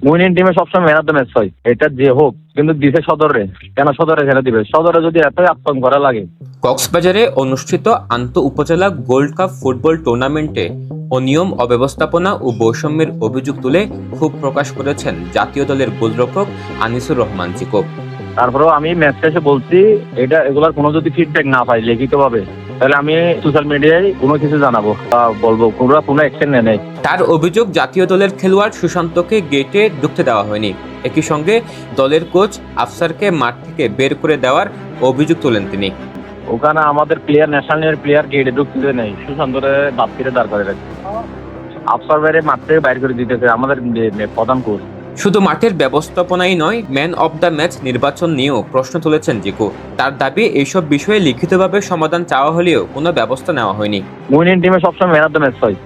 Winning টিমে সবসময় man of the match হয়, এটা যে হোক, কিন্তু দিছে সদরে। কেন সদরে খেলে দিবে? সদরে যদি এতই আতঙ্ক করা লাগে। কক্সবাজারে অনুষ্ঠিত আন্তঃ-উপজেলা গোল্ড কাপ ফুটবল টুর্নামেন্টে অনিয়ম, অব্যবস্থাপনা ও বৈষম্যের অভিযোগ তুলে ক্ষোভ প্রকাশ করেছেন জাতীয় দলের গোলরক্ষক আনিসুর রহমান চিকো। তারপরেও আমি ম্যাচ শেষে বলছি, এগুলার কোনো যদি ফিডব্যাক না পাই লিখিতভাবে, তাহলে আমি সোশ্যাল মিডিয়ায় কোনো কিছু জানাবো বা বলবো, কোনো অ্যাকশন নেই। তার অভিযোগ, জাতীয় দলের খেলোয়াড় সুশান্তকে গেটে ঢুকতে দেওয়া হয়নি। একই সঙ্গে দলের কোচ আফসারকে মাঠ থেকে বের করে দেওয়ার অভিযোগ তোলেন তিনি। ওখানে আমাদের প্লেয়ার, ন্যাশনাল টিমের প্লেয়ার গেটে ঢুকতে নেই, সুশান্তরে বাদ ফিরে দাঁড় করে রাখছে। আফসার বাইরে মাঠ থেকে বাইর করে দিতেছে আমাদের প্রধান কোচ। শুধু মাঠের ব্যবস্থাপনাই নয়, ম্যান অব দ্য ম্যাচ নির্বাচন নিয়েও প্রশ্ন তুলেছেন জিকো। তার দাবি, এইসব বিষয়ে লিখিতভাবে সমাধান চাওয়া হলেও কোনো ব্যবস্থা নেওয়া হয়নি। উইনিং টিমে সবসময় ম্যান অফ দ্য ম্যাচ হয়,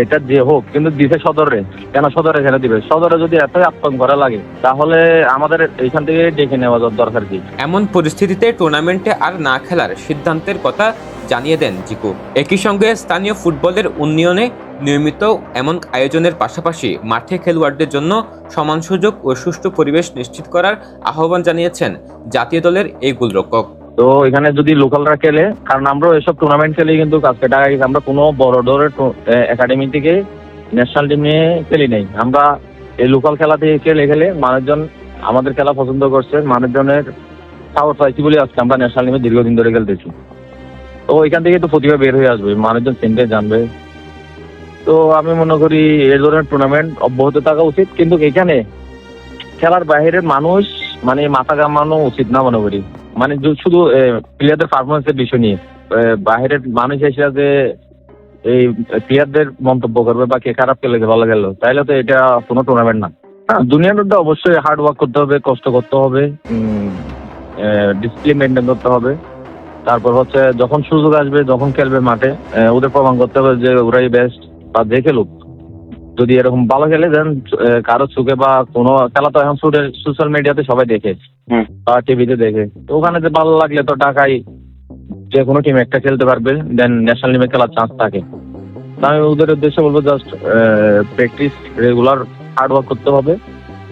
এটা যে হোক, কিন্তু দিছে সদরে। কেন সদরে খেলে দিবে? সদরে যদি এতই আতঙ্ক করা লাগে, তাহলে আমাদের এইখান থেকে ডেকে নেওয়া দরকার কি? এমন পরিস্থিতিতে টুর্নামেন্টে আর না খেলার সিদ্ধান্তের কথা জানিয়ে দেন জিকো। একই সঙ্গে স্থানীয় ফুটবলের উন্নয়নে নিয়মিত এমন আয়োজনের পাশাপাশি মাঠে খেলোয়াড়দের জন্য সমান সুযোগ ও সুষ্ঠু পরিবেশ নিশ্চিত করার আহ্বান জানিয়েছেন জাতীয় দলের এই গোলরক্ষক। তো এখানে যদি লোকালরা খেলে, কারণ আমরা এসব টুর্নামেন্ট খেলে কিন্তু আজকে টাকা গেছে, আমরা কোনো বড় ধরনের একাডেমি থেকে ন্যাশনাল টিমে খেলি নাই। আমরা এই লোকাল খেলা থেকে খেলে মানুষজন আমাদের খেলা পছন্দ করছে, মানুষজনের সাহস পাইছি বলে আজকে আমরা ন্যাশনাল টিমে দীর্ঘদিন ধরে খেলতেছি। তো ওইখান থেকে তো প্রতিভা বের হয়ে আসবে, মানুষজন চিনতে জানবে। তো আমি মনে করি এই ধরনের টুর্নামেন্ট অব্যাহত থাকা উচিত, কিন্তু এখানে খেলার বাইরের মানুষ মানে মাথা ঘামানো উচিত না মনে করি। মানে শুধু প্লেয়ারদের পারফরমেন্সের বিষয় নিয়ে বাইরের মানুষ হিসেবে এই প্লেয়ারদের মন্তব্য করবে বা কে খারাপ খেলে ভালো গেল, তাইলে তো এটা কোনো টুর্নামেন্ট না। হ্যাঁ, দুনিয়ার মধ্যে অবশ্যই হার্ড ওয়ার্ক করতে হবে, কষ্ট করতে হবে, ডিসিপ্লিন মেনটেন করতে হবে। তারপর হচ্ছে যখন সুযোগ আসবে, যখন খেলবে মাঠে, ওদের প্রমাণ করতে হবে যে ওরাই বেস্ট, বা যে খেলুক। যদি এরকম ভালো খেলে দেন কারো চোখে বা কোনো খেলা তো এখন সোশ্যাল মিডিয়াতে সবাই দেখে বা টিভিতে দেখে, তো ওখানে যে ভালো লাগলে তো ঢাকায় যে কোনো টিম একটা খেলতে পারবে, দেন ন্যাশনাল টিমে খেলার চান্স থাকে। তো আমি ওদের উদ্দেশ্যে বলবো, just practice, regular hard work করতে হবে,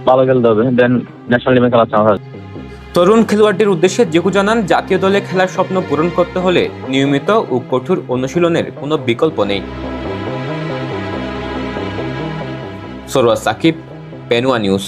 ভালো খেলতে হবে, দেন ন্যাশনাল টিমে খেলার চান্স আছে। তরুণ খেলোয়াড়দের উদ্দেশ্যে জিকো জানান, জাতীয় দলে খেলার স্বপ্ন পূরণ করতে হলে নিয়মিত ও কঠোর অনুশীলনের কোনো বিকল্প নেই। সরওয়ার সাকিব, পেনুয়া নিউজ।